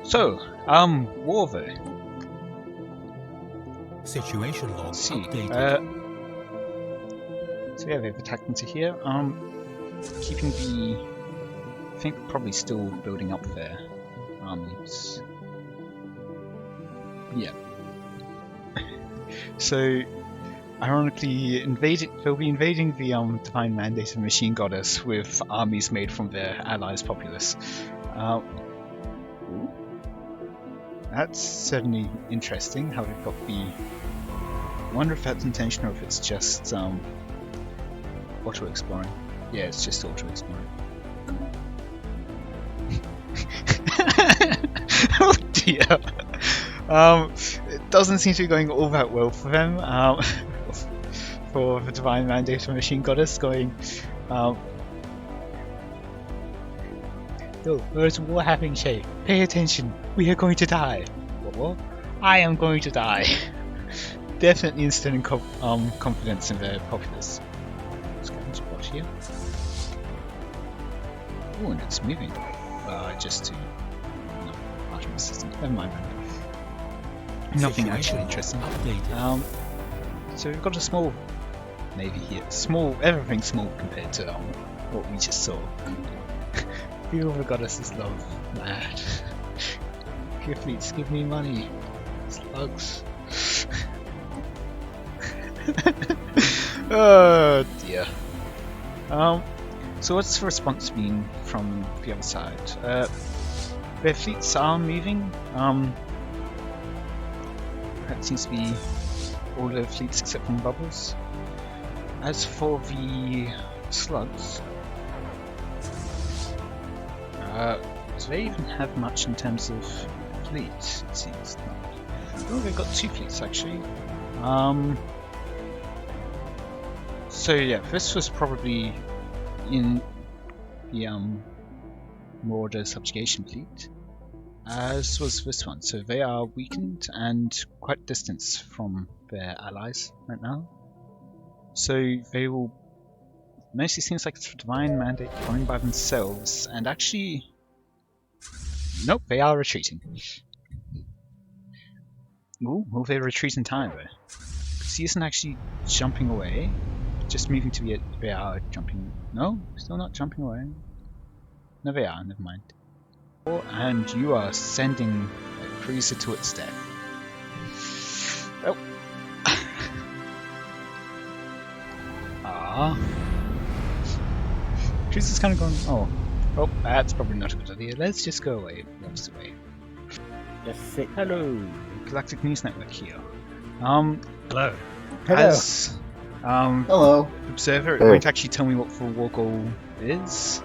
So, Warver. Situation log See, updated. so yeah, they've attacked into here. Keeping the, I think probably still building up their armies. Yeah. So, ironically, they'll be invading the Divine Mandate of Machine Goddess with armies made from their allies' populace. That's certainly interesting. How they've got the. I wonder if that's intentional or if it's just auto exploring. Yeah, it's just auto exploring. Oh dear. It doesn't seem to be going all that well for them. For the Divine Mandate of Machine Goddess going. Oh, there's a war happening, Shay. Pay attention. We are going to die. What? I am going to die. Definitely instilling confidence in their populace. Let's go and spot here. Oh, and it's moving. Just to. No, Artemis system. Never mind. Nothing actually interesting. So we've got a small navy here. Small, everything small compared to what we just saw. The Over Goddess's love, mad. Your fleets, give me money. Slugs. Oh dear. So what's the response been from the other side? Their fleets are moving. That seems to be all the fleets except from Bubbles. As for the slugs, do they even have much in terms of fleets? It seems not. Oh, they've got 2 fleets actually. So yeah, this was probably in the Marauder subjugation fleet, as was this one. So they are weakened and quite distant from their allies right now. So they will. Mostly seems like it's a Divine Mandate going by themselves, and actually, nope, they are retreating. Ooh, will they retreat in time though? Because he isn't actually jumping away, just moving to the. They are jumping. No, still not jumping away. No, they are. Never mind. And you are sending a cruiser to its death. Oh. Ah. Cruiser's kind of gone. Oh, that's probably not a good idea. Let's just go away. Let's away. Just sit. Hello, Galactic News Network here. Hello. Hello. As Hello. observer, going to actually tell me what the war goal is.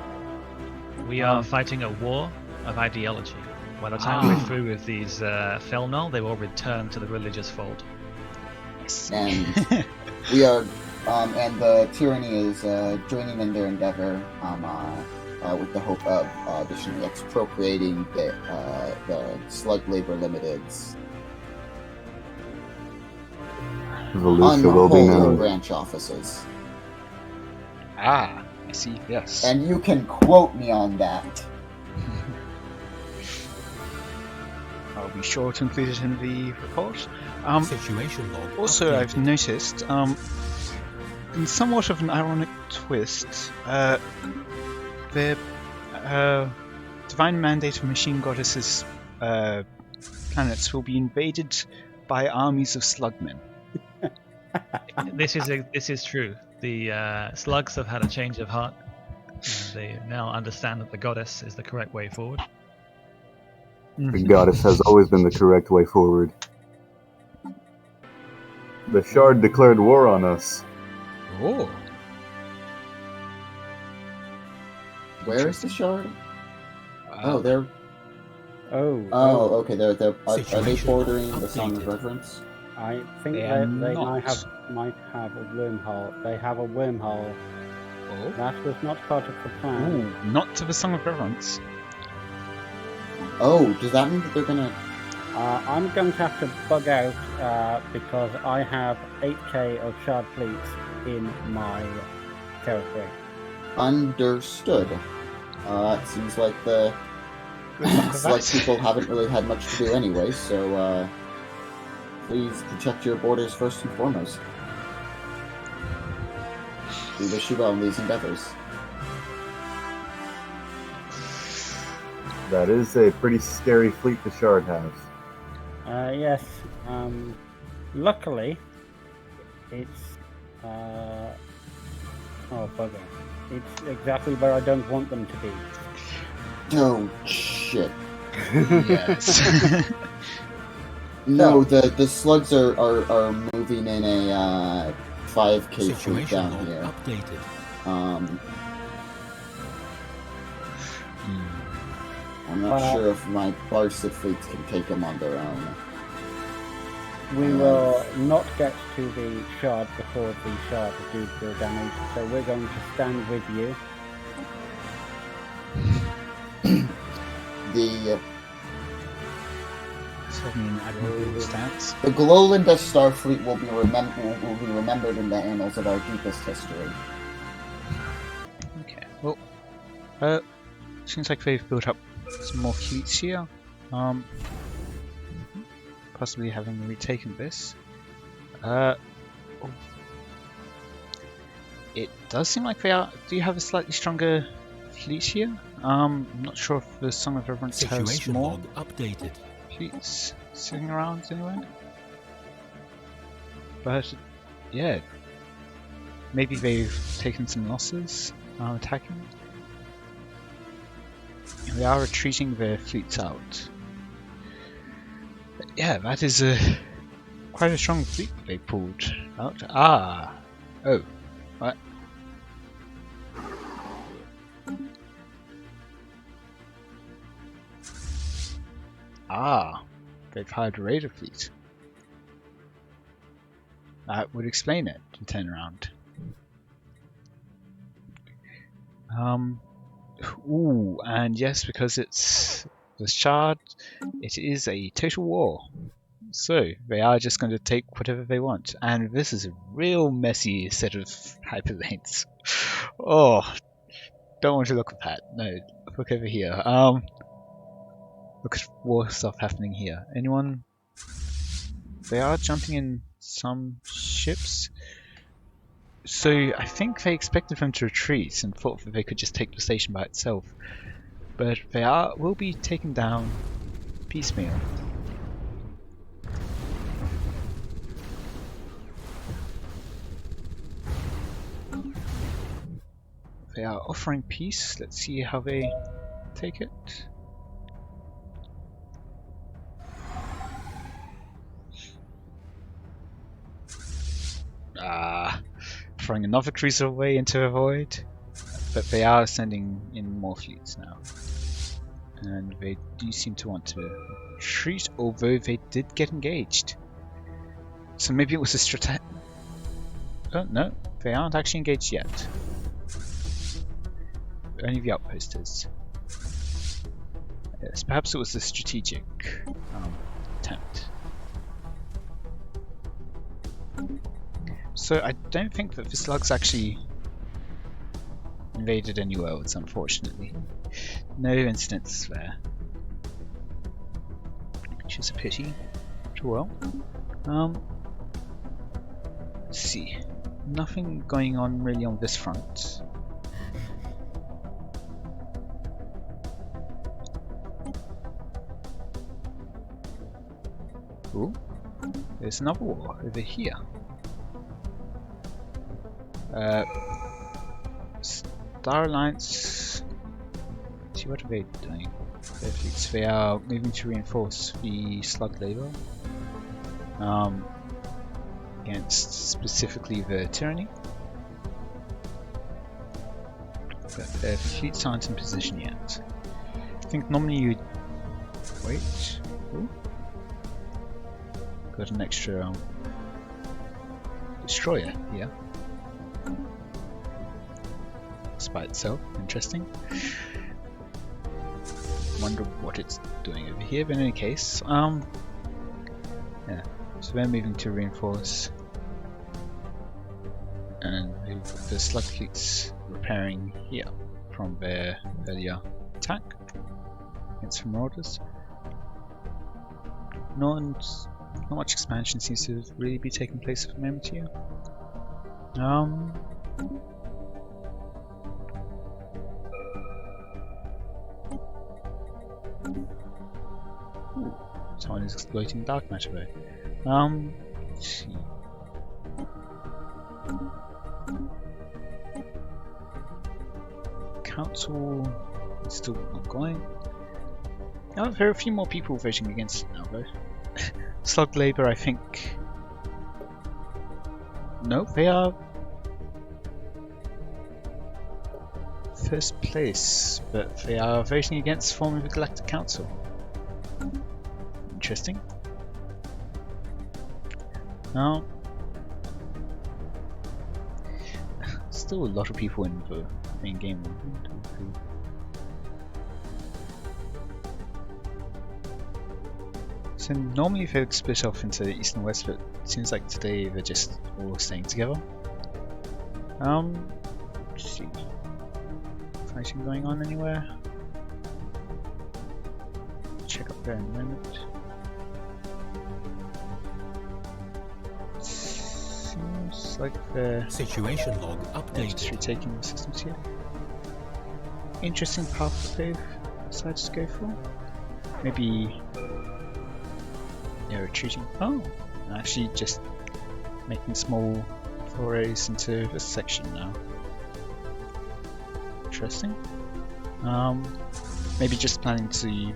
We are fighting a war of ideology. By the time we're through with these Felnal, they will return to the religious fold. And we are, and the tyranny is joining in their endeavor with the hope of additionally expropriating the slug labor limiteds on the whole branch offices. Ah, I see. Yes. And you can quote me on that. I'll be sure to include it in the report. Situation log Also, updated. I've noticed, in somewhat of an ironic twist, the Divine Mandate of Machine Goddess's planets will be invaded by armies of slugmen. This is true. The slugs have had a change of heart. They now understand that the goddess is the correct way forward. The goddess has always been the correct way forward. The Shard declared war on us. Oh. Where is the shard? They're. Oh. Okay. Are they bordering the Song of Reverence? I think They they are might not. have a wormhole. They have a wormhole. Oh. That was not part of the plan. Ooh, not to the Song of Reverence. Oh, does that mean that they're gonna? I'm going to have to bug out because I have 8k of shard fleets in my territory. Understood. It seems like the Slug people haven't really had much to do anyway, so please protect your borders first and foremost. We wish you well in these endeavors. That is a pretty scary fleet the Shard has. Yes. Luckily, it's oh bugger! It's exactly where I don't want them to be. Oh shit! Yes. No, the slugs are moving in a 5K fleet Situation down log here. updated. I'm not sure if my Barca fleets can take them on their own. We will not get to the shard before the shard do the damage, so we're going to stand with you. The admirable stance. the Glowland Starfleet will be remembered in the annals of our deepest history. Okay. Well, seems like they've built up some more fleets here. Possibly having retaken this. It does seem like they do have a slightly stronger fleet here. I'm not sure if the Song of Reverence has Situation more log updated. fleets sitting around anywhere. But yeah, maybe they've taken some losses attacking. They are retreating their fleets out. But yeah, that is quite a strong fleet that they pulled out. Oh, what? They've hired a raider fleet. That would explain it. To turn around. Ooh, and yes, because it's the Shard, it is a total war. So they are just going to take whatever they want, and this is a real messy set of hyperlanes. Oh, don't want to look at that. No, look over here. Look at war stuff happening here. Anyone? They are jumping in some ships. So I think they expected them to retreat and thought that they could just take the station by itself. But they will be taken down piecemeal. They are offering peace. Let's see how they take it. Throwing another cruiser away into the void. But they are sending in more fleets now. And they do seem to want to retreat, although they did get engaged. So maybe it was a strategy. Oh no, they aren't actually engaged yet. Only the outposters. Yes, perhaps it was a strategic attempt. So I don't think that the slugs actually invaded any worlds, unfortunately. No incidents there. Which is a pity. Well. Let's see. Nothing going on really on this front. Ooh. There's another war over here. Star Alliance. See, what are they doing? Their fleets. They are moving to reinforce the slug labor against specifically the tyranny. But their fleets aren't in position yet. I think normally you'd wait. Ooh. Got an extra destroyer here. By itself, interesting. Wonder what it's doing over here, but in any case, yeah. So they're moving to reinforce, and the slug fleets repairing here from their earlier attack. against Marauders. Not much expansion seems to really be taking place at the moment here. Someone is exploiting dark matter there. Let's see. Council is still ongoing. Oh, there are a few more people voting against it now though. Slug Labour, I think. No, they are first place, but they are voting against forming the Galactic Council. Interesting. Now, still a lot of people in the main game. So normally they would split off into east and west, but it seems like today they're just all staying together. Let's see. Fighting going on anywhere? Check up there in a moment. Seems like they're Situation log just updated. retaking the systems here. Interesting path that they've decided to go for. Maybe they're retreating. Oh, actually just making small forays into this section now. Interesting. Maybe just planning to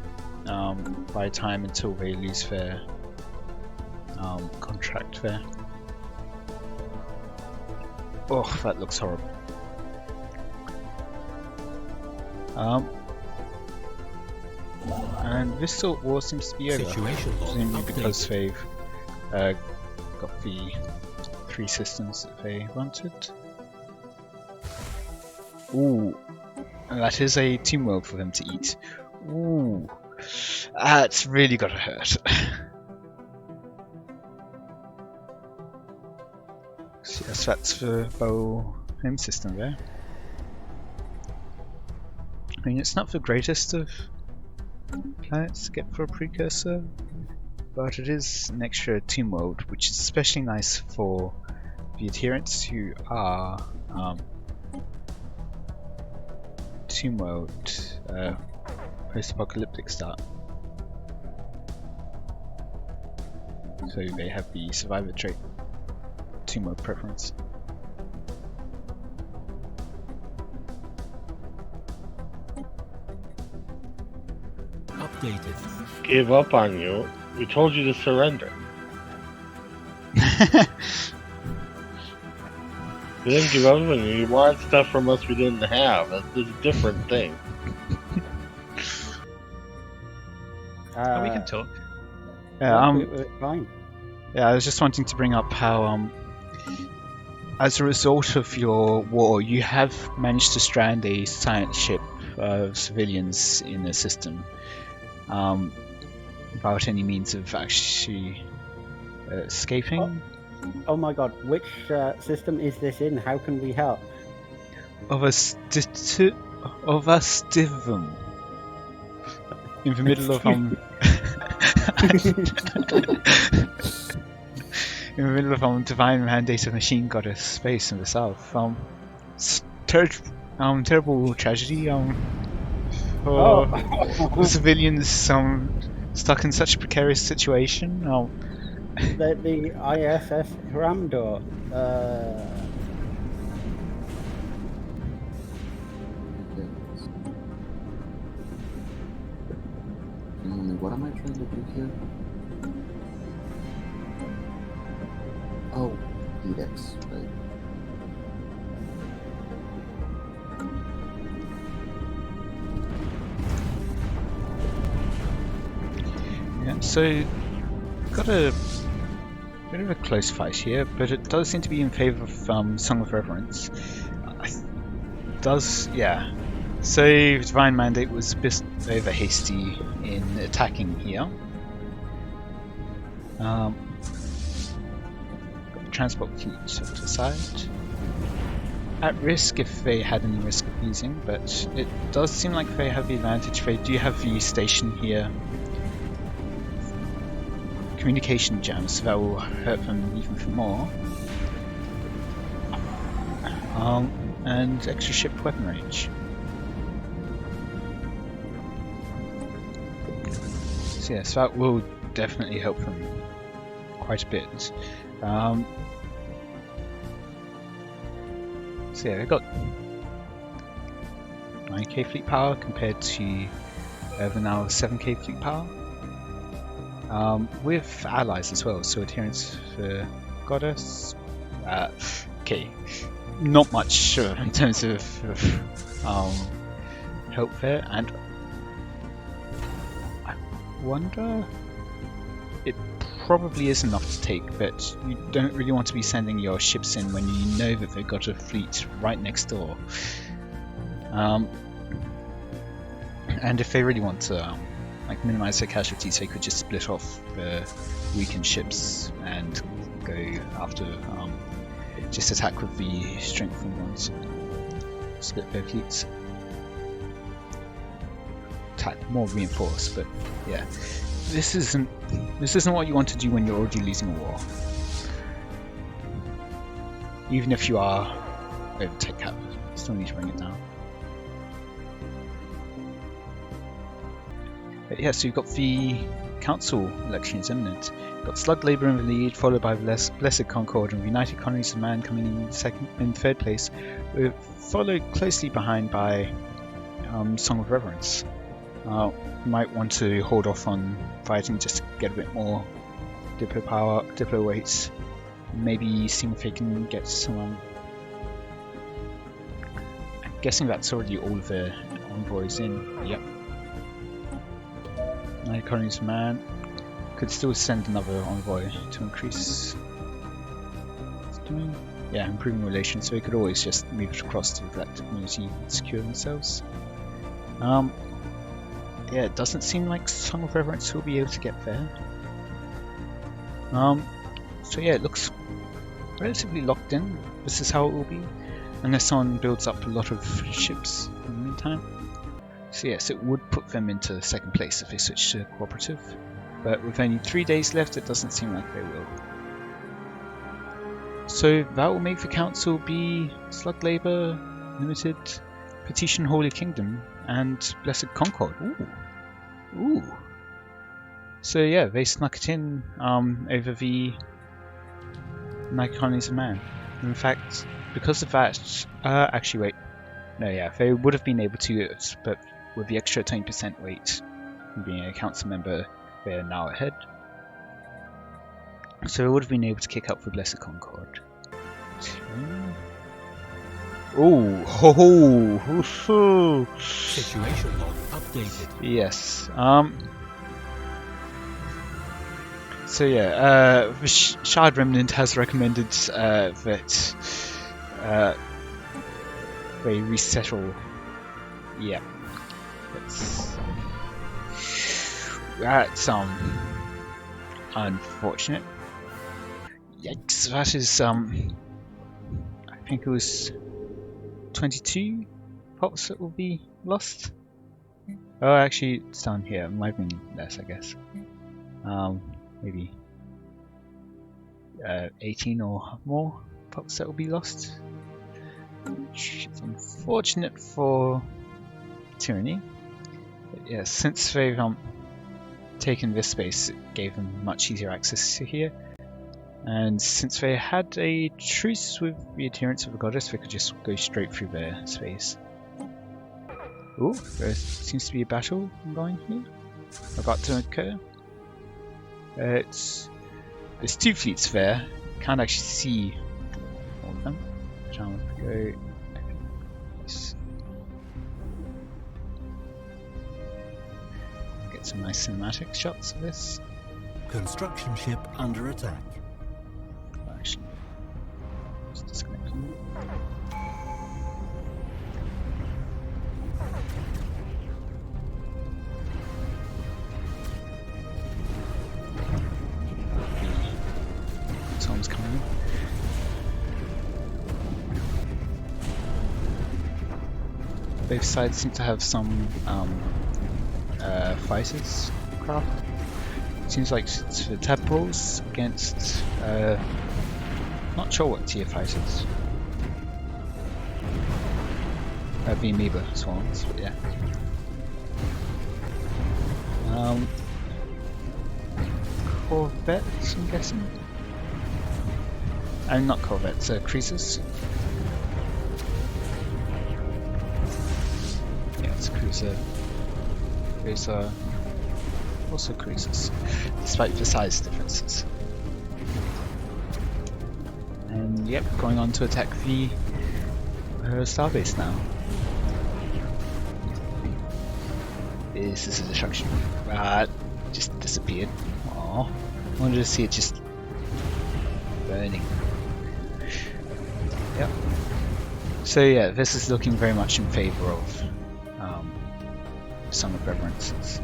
buy time until they lose their contract there. Oh, that looks horrible. And this sort of war seems to be over, Situation log presumably because updated. they've got the 3 systems that they wanted. Ooh, and that is a team world for them to eat. Ooh, that's really gotta hurt. So yes, that's the bow home system there. I mean, it's not the greatest of planets to get for a precursor, but it is an extra team world, which is especially nice for the adherents who are team world post-apocalyptic start. So they have the survivor trait team world preference. Updated. Gave up on you. We told you to surrender. We didn't give up on you. You wanted stuff from us we didn't have. That's a different thing. We can talk. Yeah, we're fine. yeah, I was just wanting to bring up how as a result of your war, you have managed to strand a science ship of civilians in the system without any means of actually escaping. Oh my god, which system is this in? How can we help? Of a stivum in the middle of in the middle of divine mandate of machine goddess space in the south. Terrible tragedy for the civilians stuck in such a precarious situation. The ISS Ramdor. What am I trying to do here? Oh, edicts, right. Yeah, so got a bit of a close fight here, but it does seem to be in favour of Song of Reverence. Yeah. So Divine Mandate was a bit over hasty in attacking here. Got the transport fleet to the side. at risk if they had any risk of losing, but it does seem like they have the advantage. They do have the station here. Communication jams, so that will hurt them even more. And extra ship weapon range. So yes, that will definitely help them quite a bit. So yeah, they've got 9k fleet power compared to the now 7k fleet power. With allies as well, so adherence for Goddess. Okay, not much in terms of help there, and I wonder, it probably is enough to take, but you don't really want to be sending your ships in when you know that they've got a fleet right next door. And if they really want to like minimize their casualties, they could just split off the weakened ships and go after just attack with the strengthened ones. Split their fleets. Attack more reinforced, but yeah. This isn't what you want to do when you're already losing a war. Even if you are over tech cap, you still need to bring it down. But yeah, so you've got the council elections imminent. You've got Slug Labour in the lead, followed by Blessed Concord and United Colonies of Man coming in third place. We're followed closely behind by Song of Reverence. You might want to hold off on fighting just to get a bit more Diplo power, Diplo weights. Maybe see if they can get some. I'm guessing that's already all of the envoys in. Yep. United Colonies of Man could still send another envoy to increase. What's it doing? Yeah, improving relations. So we could always just move it across to the Galactic community and secure themselves. Yeah, it doesn't seem like Song of Reverence will be able to get there. So yeah, it looks relatively locked in. This is how it will be, unless someone builds up a lot of ships in the meantime. So yes, it would put them into second place if they switch to cooperative, but with only 3 days left, it doesn't seem like they will. So that will make the council be Slug Labour, Limited, Petition Holy Kingdom, and Blessed Concord. Ooh. So yeah, they snuck it in over the United Colonies of Man. In fact, because of that, actually wait, no, yeah, they would have been able to, but with the extra 20% weight, being a council member, they are now ahead. So they would have been able to kick up for Blessed Concord. Oh, Situation log updated. yes. So yeah, the Shard Remnant has recommended that they resettle. Yeah, that's unfortunate. Yikes! That is I think it was 22 pops that will be lost. Oh, actually, it's down here. It might have been less, I guess. Maybe 18 or more pops that will be lost. Which is unfortunate for Tyranny. But yeah, since they've taken this space, it gave them much easier access to here. And since they had a truce with the adherents of the goddess, they could just go straight through their space. Ooh, there seems to be a battle going here, about to occur. There's 2 fleets there. Can't actually see all of them. Trying to go. Get some nice cinematic shots of this. Construction ship under attack. Actually, just disconnect from it. Tom's coming in. both sides seem to have some fighters craft. Seems like it's for temporals against not sure what tier fighters. The amoeba swarms, but yeah. Corvettes, I'm guessing. Not corvettes, cruisers. Yeah, it's a cruiser. Those are also cruisers, despite the size differences. And yep, going on to attack the starbase now. This is a destruction. Just disappeared. Aww. I wanted to see it just burning. Yep. So yeah, this is looking very much in favor of some of reverences.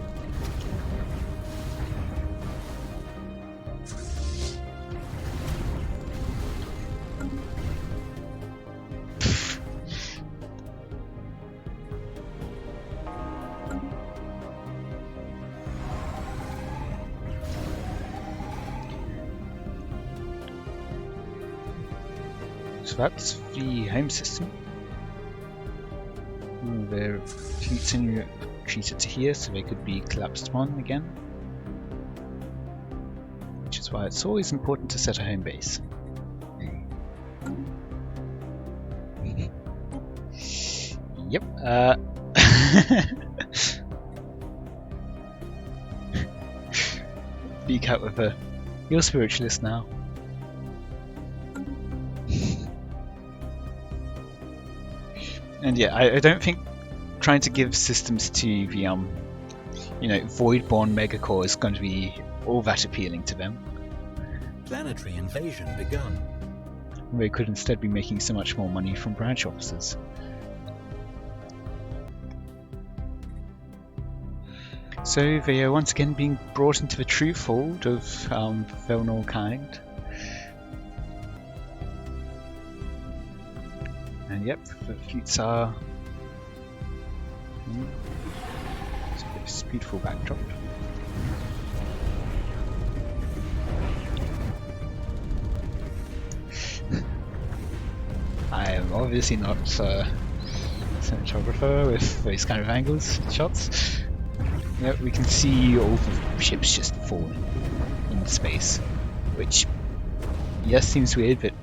So that's the home system. Their fleets in Europe retreated to here, so they could be collapsed upon again. Which is why it's always important to set a home base. Yep. Speak out with her. You're a spiritualist now. And yeah, I don't think trying to give systems to the Voidborn Megacore is going to be all that appealing to them. Planetary invasion begun. They could instead be making so much more money from branch officers. So they are once again being brought into the true fold of Velnor kind. And yep, the fleets are this beautiful backdrop. I am obviously not a cinematographer with those kind of angles shots. Yep, we can see all the ships just falling in space, which yes seems weird, but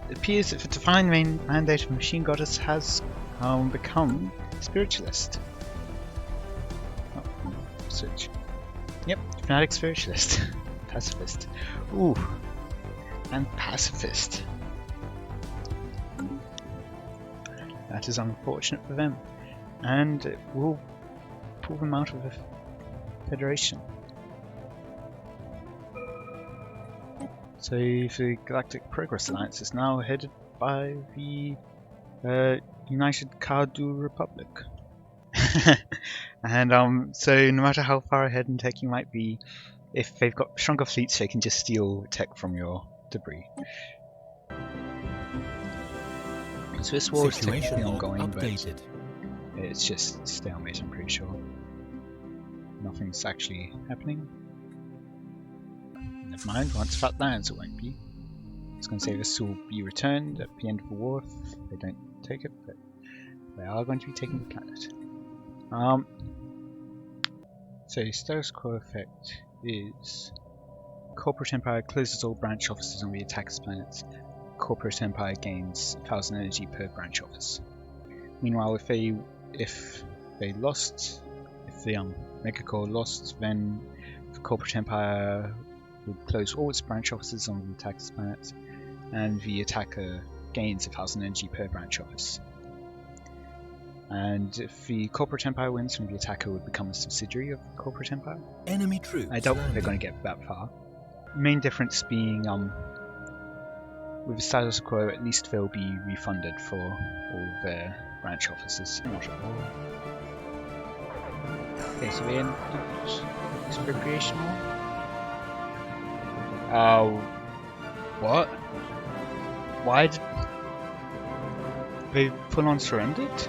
it appears that the divine mandate of Machine Goddess has become spiritualist. Oh, switch. Yep, fanatic spiritualist. Pacifist. Ooh, and pacifist. That is unfortunate for them, and it will pull them out of the Federation. So the Galactic Progress Alliance is now headed by the United Cardu Republic. And so no matter how far ahead in tech you might be, if they've got stronger fleets they can just steal tech from your debris. So this war is technically ongoing, updated. But it's just stalemate, I'm pretty sure. Nothing's actually happening. Never mind, once that lands it won't be. I was going to say this will be returned at the end of the war if they don't take it, but they are going to be taking the planet. So status quo effect is Corporate Empire closes all branch offices on the attacker's planets. Corporate Empire gains 1000 energy per branch office. Meanwhile, if the Megacore lost, then the Corporate Empire would close all its branch offices on the attacker's planets, and the attacker gains 1000 energy per branch office. And if the Corporate Empire wins, then the attacker would become a subsidiary of the Corporate Empire. Enemy troops. I doubt they're going to get that far. Main difference being, with the status quo, at least they'll be refunded for all their branch offices. Not at all. Okay, so we end expropriation war. What? Why did they full on surrendered?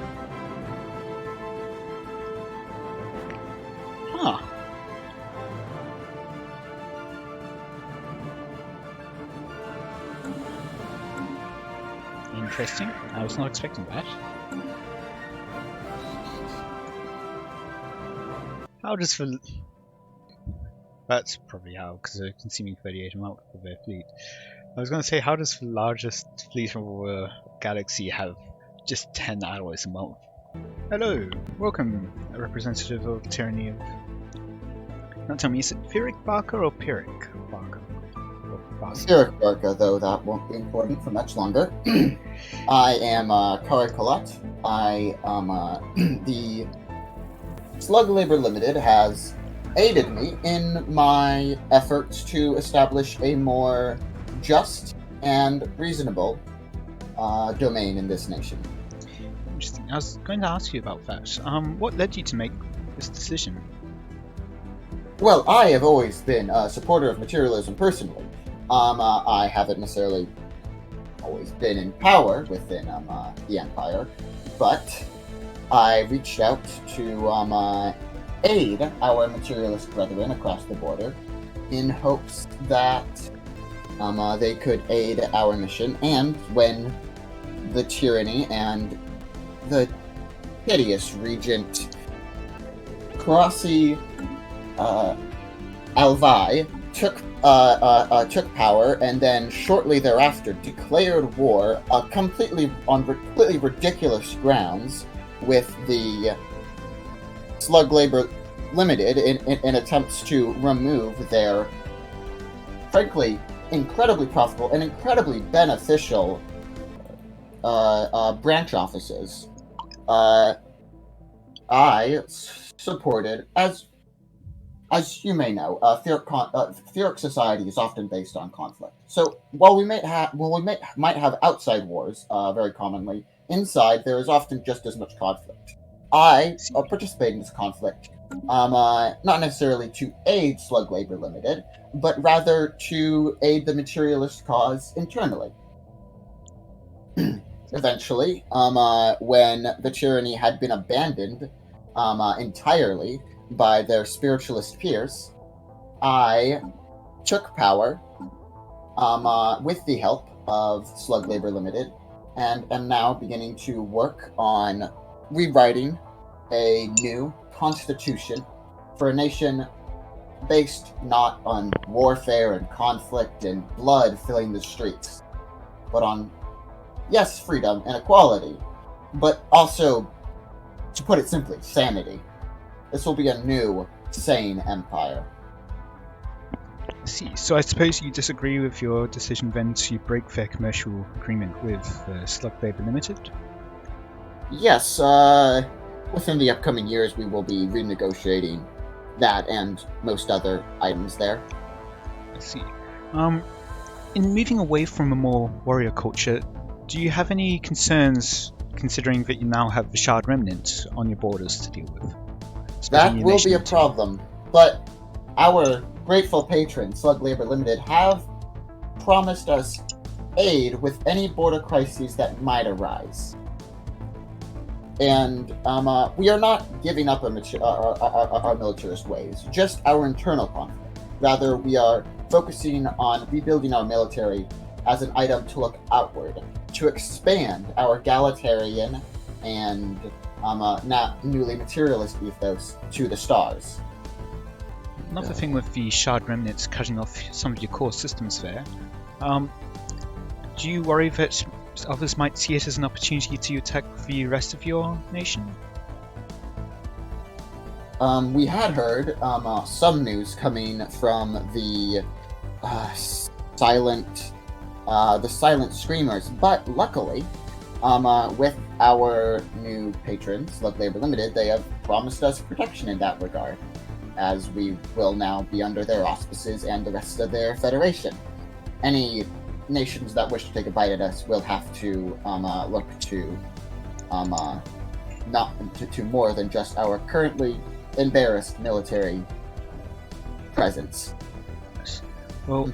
Interesting. I was not expecting that. How does the... That's probably how, because they're consuming 38 a month of their fleet. I was going to say, how does the largest fleet of the galaxy have just 10 alloys a month? Hello, welcome, a representative of Tyranny of... Now tell me, is it Pyrrhic Barker or Pyrrhic Barker? Spheric Barca, though that won't be important for much longer. I am Kari Colette. I am the Slug Labor Limited has aided me in my efforts to establish a more just and reasonable domain in this nation. Interesting. I was going to ask you about that. What led you to make this decision? Well, I have always been a supporter of materialism personally. I haven't necessarily always been in power within the Empire, but I reached out to aid our materialist brethren across the border in hopes that they could aid our mission, and when the tyranny and the hideous regent Karasi Alvai took power, and then shortly thereafter declared war on completely ridiculous grounds with the Slug Labor Limited in attempts to remove their, frankly, incredibly profitable and incredibly beneficial branch offices. I supported, as you may know, Theoric society is often based on conflict. So while we might have outside wars, very commonly, inside there is often just as much conflict. I participate in this conflict, not necessarily to aid Slug Labor Limited, but rather to aid the materialist cause internally. Eventually, when the tyranny had been abandoned entirely by their spiritualist peers, I took power with the help of Slug Labor Limited, and am now beginning to work on rewriting a new constitution for a nation based not on warfare and conflict and blood filling the streets, but on, yes, freedom and equality, but also, to put it simply, sanity. This will be a new, sane empire. I see. So I suppose you disagree with your decision then to break their commercial agreement with Slug Labor Limited? Yes, within the upcoming years we will be renegotiating that and most other items there. I see. In moving away from a more warrior culture, do you have any concerns considering that you now have the Shard Remnant on your borders to deal with? That will be a problem, but our grateful patrons, Slug Labor Limited, have promised us aid with any border crises that might arise. And we are not giving up our militarist ways, just our internal conflict. Rather, we are focusing on rebuilding our military as an item to look outward, to expand our egalitarian and now newly materialist ethos to the stars. Another thing with the Shard Remnants cutting off some of your core systems there, do you worry that others might see it as an opportunity to attack the rest of your nation? We had heard some news coming from the silent screamers, but luckily, with our new patrons, Slug Labor Limited, they have promised us protection in that regard, as we will now be under their auspices and the rest of their federation. Any nations that wish to take a bite at us will have to look to not to more than just our currently embarrassed military presence. Well,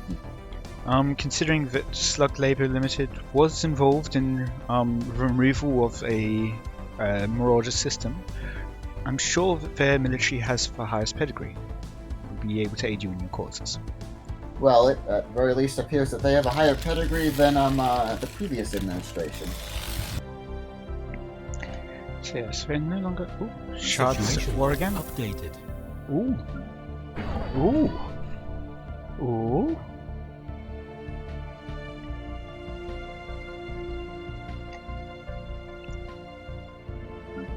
considering that Slug Labor Limited was involved in removal of a Marauder system, I'm sure that their military has the highest pedigree. Will be able to aid you in your causes. Well, it at the very least appears that they have a higher pedigree than the previous administration. So yes, we're no longer. Ooh, shards Situation at war again. Updated. Ooh. Ooh. Ooh.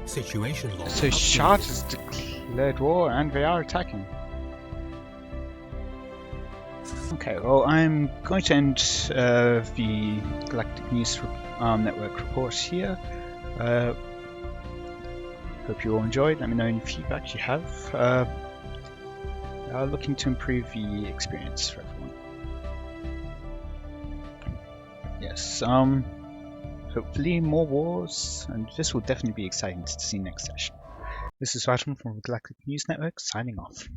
Situation log. So updated. shards has declared war and they are attacking. Okay, well I'm going to end the Galactic News Network report here. Hope you all enjoyed. Let me know any feedback you have. Looking to improve the experience for everyone. Yes, hopefully more wars, and this will definitely be exciting to see next session. This is Rajan from the Galactic News Network, signing off.